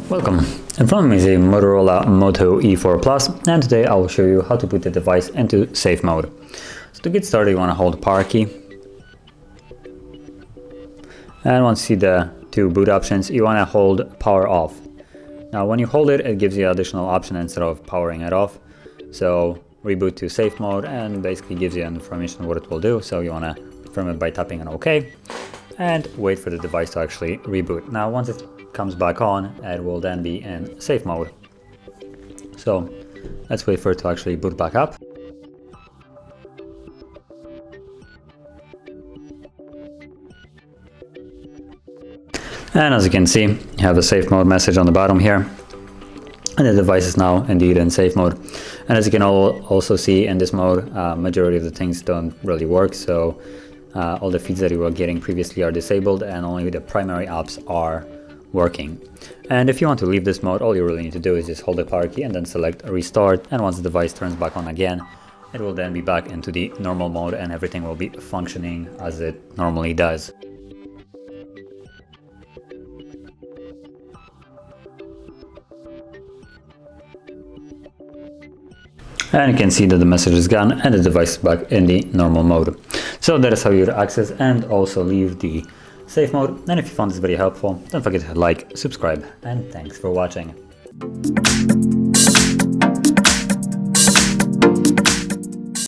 Welcome. In front of me is a Motorola Moto E4 Plus, and today I will show you how to put the device into safe mode. So to get started, you want to hold the power key. And once you see the two boot options, you want to hold power off. Now when you hold it, it gives you an additional option instead of powering it off. So reboot to safe mode and basically gives you information on what it will do. So you want to confirm it by tapping on OK and wait for the device to actually reboot. Now once it comes back on, it will then be in safe mode. So let's wait for it to actually boot back up. And as you can see, you have a safe mode message on the bottom here. And the device is now indeed in safe mode. And as you can also see in this mode, majority of the things don't really work. So all the feeds that you were getting previously are disabled and only the primary apps are working. And if you want to leave this mode, all you really need to do is just hold the power key and then select restart. And once the device turns back on again, it will then be back into the normal mode and everything will be functioning as it normally does. And you can see that the message is gone and the device is back in the normal mode. So that is how you would access and also leave the safe mode. And if you found this video helpful, don't forget to like, subscribe, and thanks for watching.